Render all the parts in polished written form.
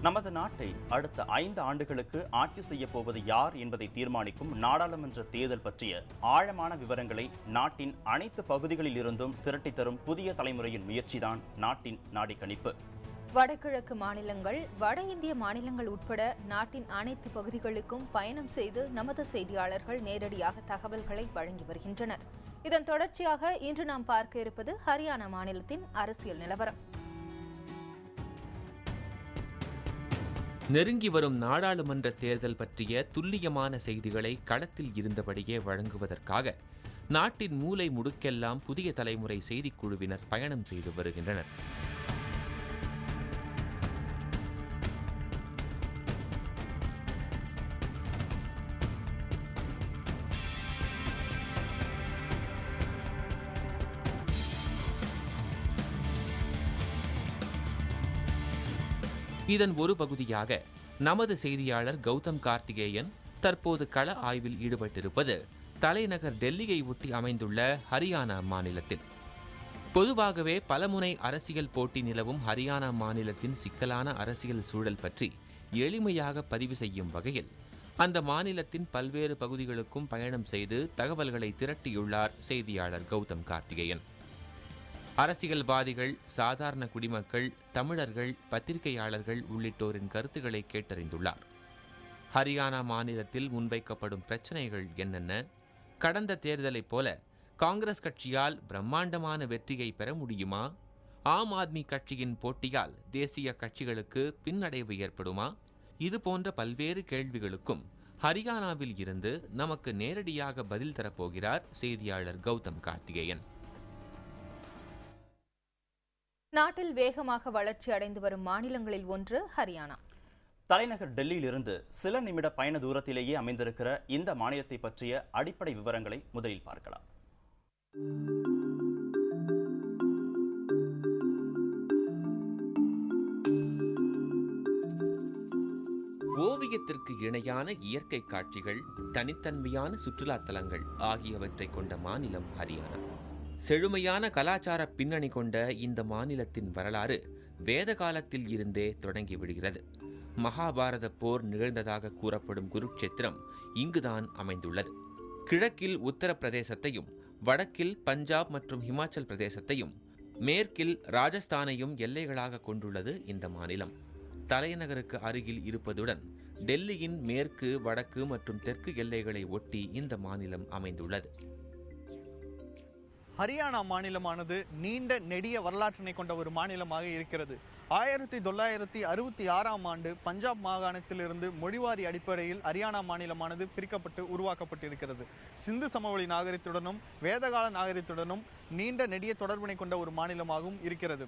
நமது நாட்டை அடுத்த 5 ஆண்டுகளுக்கு ஆட்சி செய்ய போவது யார் என்பதை தீர்மானிக்கும் நாடாளுமன்ற தேர்தல் பற்றிய ஆழமான விவரங்களை நாட்டின் அனைத்து பகுதிகளில் இருந்தும் திரட்டி தரும் புதிய தலைமுறையின் முயற்சிதான் நாட்டின் நாடிக்கணிப்பு. வடகிழக்கு மாநிலங்கள், வட இந்திய மாநிலங்கள் உட்பட நாட்டின் அனைத்து பகுதிகளுக்கும் பயணம் செய்து நமது செய்தியாளர்கள் நேரடியாக தகவல்களை வழங்கி வருகின்றனர். இதன் தொடர்ச்சியாக இன்று நாம் பார்க்க இருப்பது ஹரியானா மாநிலத்தின் அரசியல் நிலவரம். நெருங்கி வரும் நாடாளுமன்ற தேர்தல் பற்றிய துல்லியமான செய்திகளை களத்தில் இருந்தபடியே வழங்குவதற்காக நாட்டின் மூலை முடுக்கெல்லாம் புதிய தலைமுறை செய்திக்குழுவினர் பயணம் செய்து வருகின்றனர். இதன் ஒரு பகுதியாக நமது செய்தியாளர் கௌதம் கார்த்திகேயன் தற்போது கள ஆய்வில் ஈடுபட்டிருப்பது தலைநகர் டெல்லியை ஒட்டி அமைந்துள்ள ஹரியானா மாநிலத்தில். பொதுவாகவே பலமுனை அரசியல் போட்டி நிலவும் ஹரியானா மாநிலத்தின் சிக்கலான அரசியல் சூழல் பற்றி எளிமையாக பதிவு செய்யும் வகையில் அந்த மாநிலத்தின் பல்வேறு பகுதிகளுக்கும் பயணம் செய்து தகவல்களை திரட்டியுள்ளார் செய்தியாளர் கௌதம் கார்த்திகேயன். அரசியல்வாதிகள், சாதாரண குடிமக்கள், தமிழர்கள், பத்திரிகையாளர்கள் உள்ளிட்டோரின் கருத்துக்களை கேட்டறிந்துள்ளார். ஹரியானா மாநிலத்தில் முன்வைக்கப்படும் பிரச்சனைகள் என்னென்ன? கடந்த தேர்தலைப் போல காங்கிரஸ் கட்சியால் பிரம்மாண்டமான வெற்றியை பெற முடியுமா? ஆம் ஆத்மி கட்சியின் போட்டியால் தேசிய கட்சிகளுக்கு பின்னடைவு ஏற்படுமா? இதுபோன்ற பல்வேறு கேள்விகளுக்கும் ஹரியானாவில் இருந்து நமக்கு நேரடியாக பதில் தரப்போகிறார் செய்தியாளர் கௌதம் கார்த்திகேயன். நாட்டில் வேகமாக வளர்ச்சி அடைந்து வரும் மாநிலங்களில் ஒன்று ஹரியானா. தலைநகர் டெல்லியிலிருந்து சில நிமிட பயண தூரத்திலேயே அமைந்திருக்கிற இந்த மாநிலத்தை பற்றிய அடிப்படை விவரங்களை முதலில் பார்க்கலாம். ஓவியத்திற்கு இணையான இயற்கை காட்சிகள், தனித்தன்மையான சுற்றுலா தலங்கள் ஆகியவற்றை கொண்ட மாநிலம் ஹரியானா. செழுமையான கலாச்சார பின்னணி கொண்ட இந்த மாநிலத்தின் வரலாறு வேத காலத்தில் இருந்தே தொடங்கிவிடுகிறது. மகாபாரத போர் நிகழ்ந்ததாக கூறப்படும் குருட்சேத்திரம் இங்குதான் அமைந்துள்ளது. கிழக்கில் உத்தரப்பிரதேசத்தையும், வடக்கில் பஞ்சாப் மற்றும் ஹிமாச்சல் பிரதேசத்தையும், மேற்கில் ராஜஸ்தானையும் எல்லைகளாக கொண்டுள்ளது இந்த மாநிலம். தலைநகருக்கு அருகில் இருப்பதுடன் டெல்லியின் மேற்கு, வடக்கு மற்றும் தெற்கு எல்லைகளை ஒட்டி இந்த மாநிலம் அமைந்துள்ளது. ஹரியானா மாநிலமானது நீண்ட நெடிய வரலாற்றினை கொண்ட ஒரு மாநிலமாக இருக்கிறது. 1966ஆம் ஆண்டு பஞ்சாப் மாகாணத்திலிருந்து மொழிவாரி அடிப்படையில் ஹரியானா மாநிலமானது பிரிக்கப்பட்டு உருவாக்கப்பட்டிருக்கிறது. சிந்து சமவெளி நாகரிகத்துடனும் வேதகால நாகரிகத்துடனும் நீண்ட நெடிய தொடர்பினை கொண்ட ஒரு மாநிலமாகவும் இருக்கிறது.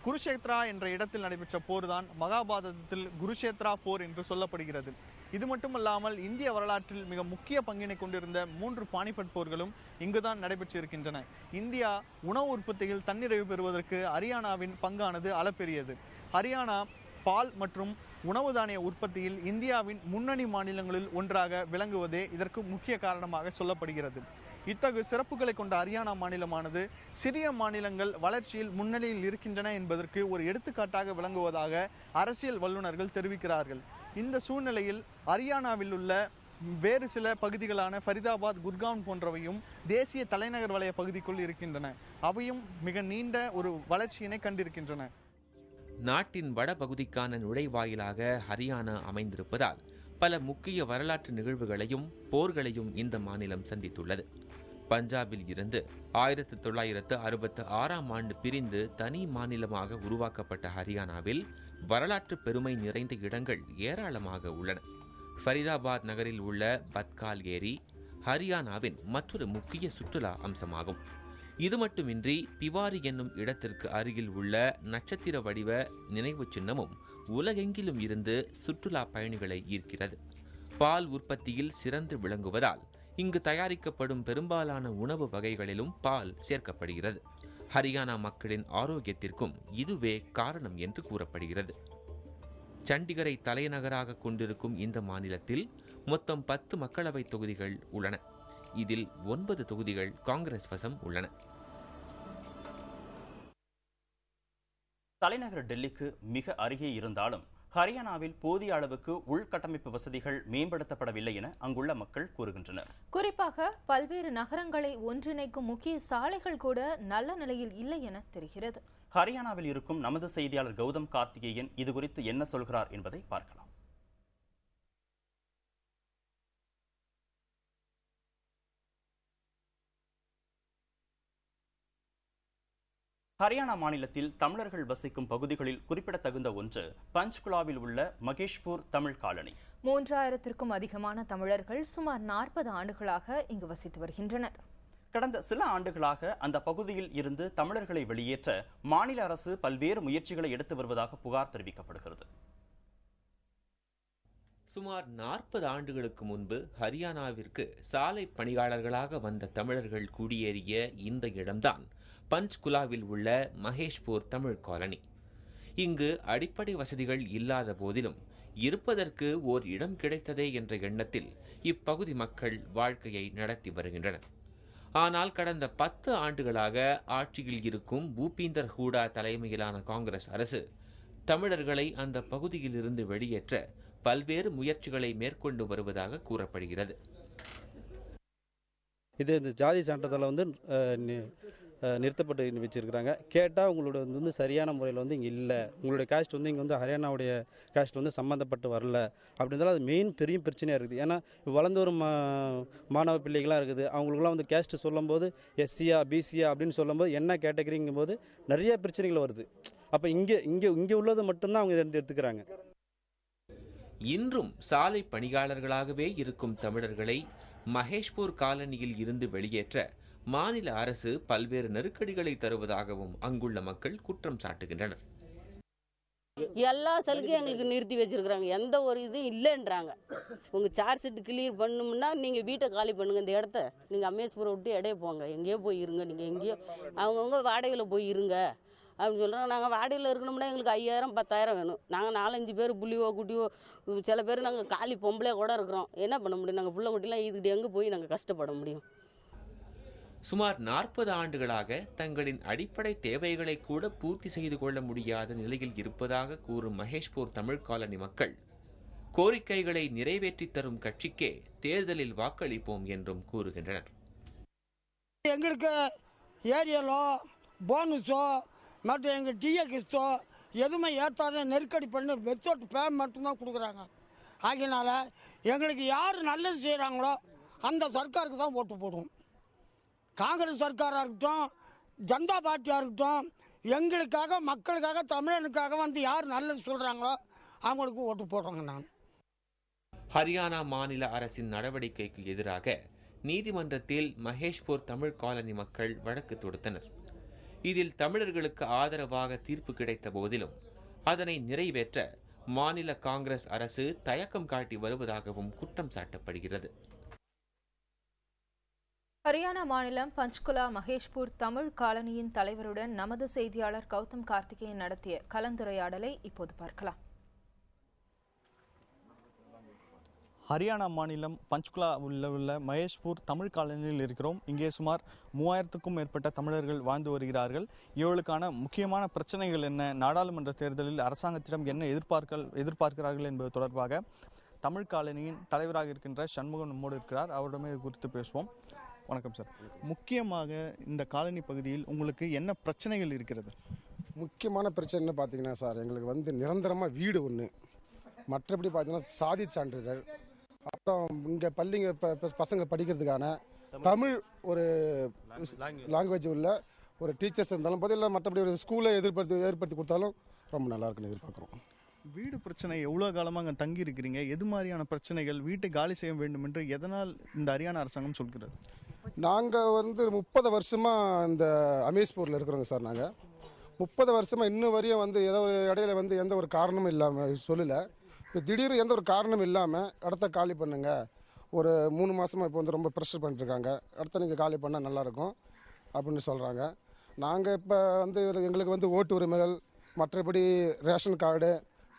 குருஷேத்ரா என்ற இடத்தில் நடைபெற்ற போர் தான் மகாபாரதத்தில் குருஷேத்ரா போர் என்று சொல்லப்படுகிறது. இது மட்டுமல்லாமல் இந்திய வரலாற்றில் மிக முக்கிய பங்கினை கொண்டிருந்த 3 பானிபட் போர்களும் இங்குதான் நடைபெற்றிருக்கின்றன. இந்தியா உணவு உற்பத்தியில் தன்னிறைவு பெறுவதற்கு ஹரியானாவின் பங்கானது அளப்பெரியது. ஹரியானா பால் மற்றும் உணவு தானிய உற்பத்தியில் இந்தியாவின் முன்னணி மாநிலங்களில் ஒன்றாக விளங்குவதே இதற்கு முக்கிய காரணமாக சொல்லப்படுகிறது. இத்தகு சிறப்புகளை கொண்ட ஹரியானா மாநிலமானது சிறிய மாநிலங்கள் வளர்ச்சியில் முன்னணியில் இருக்கின்றன என்பதற்கு ஒரு எடுத்துக்காட்டாக விளங்குவதாக அரசியல் வல்லுநர்கள் தெரிவிக்கிறார்கள். இந்த சூழ்நிலையில் ஹரியானாவில் உள்ள வேறு சில பகுதிகளான ஃபரிதாபாத், குர்கான் போன்றவையும் தேசிய தலைநகர் வலய பகுதிக்குள் இருக்கின்றன. அவையும் மிக நீண்ட ஒரு வளர்ச்சியினை கண்டிருக்கின்றன. நாட்டின் வட பகுதிக்கான நுழைவாயிலாக ஹரியானா அமைந்திருப்பதால் பல முக்கிய வரலாற்று நிகழ்வுகளையும் போர்களையும் இந்த மாநிலம் சந்தித்துள்ளது. பஞ்சாபில் இருந்து 1966ஆம் ஆண்டு பிரிந்து தனி மாநிலமாக உருவாக்கப்பட்ட ஹரியானாவில் வரலாற்று பெருமை நிறைந்த இடங்கள் ஏராளமாக உள்ளன. ஃபரிதாபாத் நகரில் உள்ள பத்கால் ஏரி ஹரியானாவின் மற்றொரு முக்கிய சுற்றுலா அம்சமாகும். இது மட்டுமின்றி பிவாரி என்னும் இடத்திற்கு அருகில் உள்ள நட்சத்திர வடிவ நினைவு சின்னமும் உலகெங்கிலும் இருந்து சுற்றுலா பயணிகளை ஈர்க்கிறது. பால் உற்பத்தியில் சிறந்து விளங்குவதால் இங்கு தயாரிக்கப்படும் பெரும்பாலான உணவு வகைகளிலும் பால் சேர்க்கப்படுகிறது. ஹரியானா மக்களின் ஆரோக்கியத்திற்கும் இதுவே காரணம் என்று கூறப்படுகிறது. சண்டிகரை தலைநகராக கொண்டிருக்கும் இந்த மாநிலத்தில் மொத்தம் 10 மக்களவை தொகுதிகள் உள்ளன. இதில் 9 தொகுதிகள் காங்கிரஸ் வசம் உள்ளன. தலைநகர் டெல்லிக்கு மிக அருகே இருந்தாலும் ஹரியானாவில் போதிய அளவுக்கு உள்கட்டமைப்பு வசதிகள் மேம்படுத்தப்படவில்லை என அங்குள்ள மக்கள் கூறுகின்றனர். குறிப்பாக பல்வேறு நகரங்களை ஒன்றிணைக்கும் முக்கிய சாலைகள் கூட நல்ல நிலையில் இல்லை என தெரிகிறது. ஹரியானாவில் இருக்கும் நமது செய்தியாளர் கௌதம் கார்த்திகேயன் இதுகுறித்து என்ன சொல்கிறார் என்பதை பார்க்கலாம். ஹரியானா மாநிலத்தில் தமிழர்கள் வசிக்கும் பகுதிகளில் குறிப்பிடத்தகுந்த ஒன்று பஞ்ச்குலாவில் உள்ள மகேஷ்பூர் தமிழ் காலனி. 3000க்கும் அதிகமான தமிழர்கள் சுமார் 40 ஆண்டுகளாக இங்கு வசித்து வருகின்றனர். கடந்த சில ஆண்டுகளாக அந்த பகுதியில் இருந்து தமிழர்களை வெளியேற்ற மாநில அரசு பல்வேறு முயற்சிகளை எடுத்து வருவதாக புகார் தெரிவிக்கப்படுகிறது. சுமார் 40 ஆண்டுகளுக்கு முன்பு ஹரியானாவிற்கு சாலை பணியாளர்களாக வந்த தமிழர்கள் குடியேறிய இந்த இடம்தான் பஞ்ச்குலாவில் உள்ள மகேஷ்பூர் தமிழ் காலனி. இங்கு அடிப்படை வசதிகள் இல்லாத போதிலும் இருப்பதற்கு ஓர் இடம் கிடைத்ததே என்ற எண்ணத்தில் இப்பகுதி மக்கள் வாழ்க்கையை நடத்தி வருகின்றனர். ஆனால் கடந்த 10 ஆண்டுகளாக ஆட்சியில் இருக்கும் பூபீந்தர் ஹூடா தலைமையிலான காங்கிரஸ் அரசு தமிழர்களை அந்த பகுதியில் இருந்து வெளியேற்ற பல்வேறு முயற்சிகளை மேற்கொண்டு வருவதாக கூறப்படுகிறது. இந்த ஜாதி சான்றிதழை நிறுத்தப்பட்டு வச்சிருக்கிறாங்க. கேட்டால் உங்களோட வந்து சரியான முறையில் வந்து இங்கே இல்லை, உங்களுடைய காஸ்ட் வந்து இங்கே வந்து ஹரியானாவுடைய காஸ்ட் வந்து சம்மந்தப்பட்டு வரல அப்படின்றாலும் அது மெயின் பெரிய பிரச்சனையாக இருக்குது. ஏன்னா வளர்ந்து வரும் மாணவ பிள்ளைகளாக இருக்குது. அவங்களுக்குலாம் வந்து கேஸ்ட்டு சொல்லும்போது எஸ்சியா பிசியா அப்படின்னு சொல்லும்போது என்ன கேட்டகரிங்கும் போது நிறைய பிரச்சனைகள் வருது. அப்போ இங்கே உள்ளது மட்டும்தான் அவங்க எடுத்துக்கிறாங்க. இன்றும் சாலை பணியாளர்களாகவே இருக்கும் தமிழர்களை மகேஷ்பூர் காலனியில் இருந்து வெளியேற்ற மாநில அரசு பல்வேறு நெருக்கடிகளை தருவதாகவும் அங்குள்ள மக்கள் குற்றம் சாட்டுகின்றனர். எல்லா சலுகையும் எங்களுக்கு நிறுத்தி வச்சிருக்கிறாங்க, எந்த ஒரு இதுவும் இல்லைன்றாங்க. உங்கள் சார்ஜ் ஷீட் கிளியர் பண்ணணும்னா நீங்கள் வீட்டை காலி பண்ணுங்க, இந்த இடத்த நீங்கள் அமேஸ்பூரை விட்டு இடையே போங்க, எங்கேயோ போய் இருங்க, நீங்கள் எங்கேயோ அவங்கவுங்க வாடகையில் போய் இருங்க அப்படின்னு சொல்கிறாங்க. நாங்கள் வாடகையில் இருக்கணும்னா எங்களுக்கு 5000 10,000 வேணும். நாங்கள் 4-5 பேர் புள்ளியோ குட்டியோ சில பேர் நாங்கள் காலி பொம்பளையாக கூட இருக்கிறோம். என்ன பண்ண முடியும்? நாங்கள் புள்ள குட்டிலாம் இதுக்கிட்ட எங்கே போய் நாங்கள் கஷ்டப்பட முடியும்? சுமார் 40 ஆண்டுகளாக தங்களின் அடிப்படை தேவைகளை கூட பூர்த்தி செய்து கொள்ள முடியாத நிலையில் இருப்பதாக கூறும் மகேஷ்பூர் தமிழ் காலனி மக்கள் கோரிக்கைகளை நிறைவேற்றி தரும் கட்சிக்கே தேர்தலில் வாக்களிப்போம் என்றும் கூறுகின்றனர். எங்களுக்கு ஏரியலோ போனஸோ மற்ற எங்கள் டிஏ கிஸ்டோ எதுவுமே ஏற்றாத நெருக்கடி பண்ணி வெத்தோட்டு பே மட்டும்தான் கொடுக்குறாங்க. ஆகினால எங்களுக்கு யார் நல்லது செய்கிறாங்களோ அந்த சர்க்காருக்கு தான் ஓட்டு போடுவோம். காங்கிரஸ் சர்க்காராக இருக்கட்டும், ஜனதா பார்ட்டியாக இருக்கட்டும், எங்களுக்காக மக்களுக்காக தமிழனுக்காக வந்து யார் நல்லது சொல்கிறாங்களோ அவங்களுக்கு ஓட்டு போடுறாங்க. நான் ஹரியானா மாநில அரசின் நடவடிக்கைக்கு எதிராக நீதிமன்றத்தில் மகேஷ்பூர் தமிழ் காலனி மக்கள் வழக்கு தொடுத்தனர். இதில் தமிழர்களுக்கு ஆதரவாக தீர்ப்பு கிடைத்த போதிலும் அதனை நிறைவேற்ற மாநில காங்கிரஸ் அரசு தயக்கம் காட்டி வருவதாகவும் குற்றம் சாட்டப்படுகிறது. ஹரியானா மாநிலம் பஞ்ச்குலா மகேஷ்பூர் தமிழ் காலனியின் தலைவருடன் நமது செய்தியாளர் கௌதம் கார்த்திகேயன் நடத்திய கலந்துரையாடலை இப்போது பார்க்கலாம். ஹரியானா மாநிலம் பஞ்ச்குலா உள்ள மகேஷ்பூர் தமிழ் காலனியில் இருக்கிறோம். இங்கே சுமார் 3000க்கும் மேற்பட்ட தமிழர்கள் வாழ்ந்து வருகிறார்கள். இவர்களுக்கான முக்கியமான பிரச்சனைகள் என்ன, நாடாளுமன்ற தேர்தலில் அரசாங்கத்திடம் என்ன எதிர்பார்க்கிறார்கள் என்பது தொடர்பாக தமிழ் காலனியின் தலைவராக இருக்கின்ற சண்முகம் நம்மோடு இருக்கிறார். அவரிடமே இது குறித்து பேசுவோம். வணக்கம் சார். முக்கியமாக இந்த காலனி பகுதியில் உங்களுக்கு என்ன பிரச்சனைகள் இருக்கிறது? முக்கியமான பிரச்சனை பார்த்தீங்கன்னா சார், எங்களுக்கு வந்து நிரந்தரமாக வீடு ஒன்று, மற்றபடி பார்த்தீங்கன்னா சாதி சான்றிதழ், அப்புறம் இங்கே பள்ளிங்க பசங்க படிக்கிறதுக்கான தமிழ் ஒரு லாங்குவேஜ் உள்ள ஒரு டீச்சர்ஸ் இருந்தாலும் பதில், மற்றபடி ஒரு ஸ்கூலை ஏற்படுத்தி கொடுத்தாலும் ரொம்ப நல்லா இருக்குன்னு எதிர்பார்க்குறோம். வீடு பிரச்சனை எவ்வளோ காலமாக அங்கே தங்கி இருக்கிறீங்க? எது மாதிரியான பிரச்சனைகள்? வீட்டை காலி செய்ய வேண்டும் என்று எதனால் இந்த ஹரியானா அரசாங்கம் சொல்கிறது? நாங்கள் வந்து 30 வருஷமாக இந்த அமேஸ்பூரில் இருக்கிறோங்க சார். நாங்கள் 30 வருஷமாக இன்னும் வரையும் வந்து ஏதோ ஒரு இடையில வந்து எந்த ஒரு காரணமும் இல்லாமல் சொல்லலை. இப்போ திடீர்னு எந்த ஒரு காரணம் இல்லாமல் இடத்த காலி பண்ணுங்க, ஒரு 3 மாதமாக இப்போ வந்து ரொம்ப ப்ரெஷர் பண்ணிட்டுருக்காங்க, இடத்த நீங்கள் காலி பண்ணால் நல்லாயிருக்கும் அப்படின்னு சொல்கிறாங்க. நாங்கள் இப்போ வந்து எங்களுக்கு வந்து ஓட்டு உரிமைகள், மற்றபடி ரேஷன் கார்டு,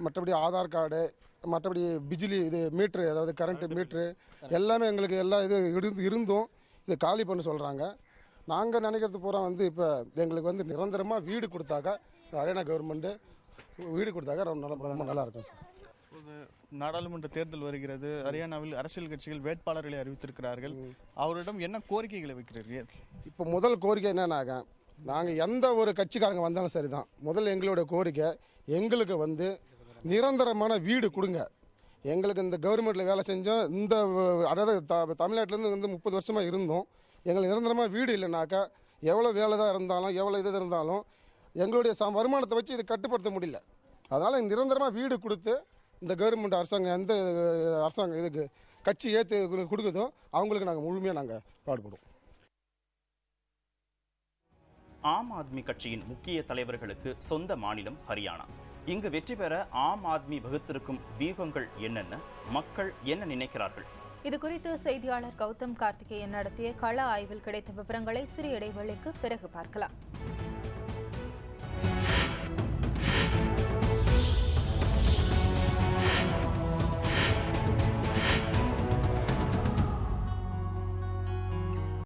மற்றபடி ஆதார் கார்டு, மற்றபடி பிஜிலி இது மீட்ரு, அதாவது கரண்ட்டு மீட்ரு எல்லாமே எங்களுக்கு எல்லா இது இருந்தும் இது காலி பண்ண சொல்கிறாங்க. நாங்கள் நினைக்கிறது பூரா வந்து இப்போ எங்களுக்கு வந்து நிரந்தரமாக வீடு கொடுத்தாக்கா ஹரியானா கவர்மெண்ட்டு வீடு கொடுத்தாக்க ரொம்ப நல்லா இருக்கும் சார். நாடாளுமன்ற தேர்தல் வருகிறது. ஹரியானாவில் அரசியல் கட்சிகள் வேட்பாளர்களை அறிவித்திருக்கிறார்கள். அவரிடம் என்ன கோரிக்கைகளை வைக்கிறீர்கள்? இப்போ முதல் கோரிக்கை என்னன்னாக்க, நாங்கள் எந்த ஒரு கட்சிக்காரங்க வந்தாலும் சரி தான், முதல்ல எங்களுடைய கோரிக்கை எங்களுக்கு வந்து நிரந்தரமான வீடு கொடுங்க. எங்களுக்கு இந்த கவர்மெண்ட்டில் வேலை செஞ்சோம், இந்த அதாவது தமிழ்நாட்டிலேருந்து வந்து 30 வருஷமாக இருந்தோம். எங்களுக்கு நிரந்தரமாக வீடு இல்லைனாக்கா எவ்வளோ வேலை தான் இருந்தாலும் எவ்வளோ இது இருந்தாலும் எங்களுடைய வருமானத்தை வச்சு இதை கட்டுப்படுத்த முடியல. அதனால் நிரந்தரமாக வீடு கொடுத்து இந்த கவர்மெண்ட் அரசாங்கம் எந்த அரசாங்கம் இதுக்கு கட்சி ஏற்று கொடுக்குதோ அவங்களுக்கு நாங்கள் முழுமையாக நாங்கள் பாடுபடுவோம். ஆம் ஆத்மி கட்சியின் முக்கிய தலைவர்களுக்கு சொந்த மாநிலம் ஹரியானா. இங்கு வெற்றி பெற ஆம் ஆத்மி வகுத்திருக்கும் வியூகங்கள் என்னென்ன, மக்கள் என்ன நினைக்கிறார்கள்? இது குறித்து செய்தியாளர் கௌதம் கார்த்திகேயன் நடத்திய கள ஆய்வில் கிடைத்த விவரங்களை சிறிய இடைவேளைக்கு பிறகு பார்க்கலாம்.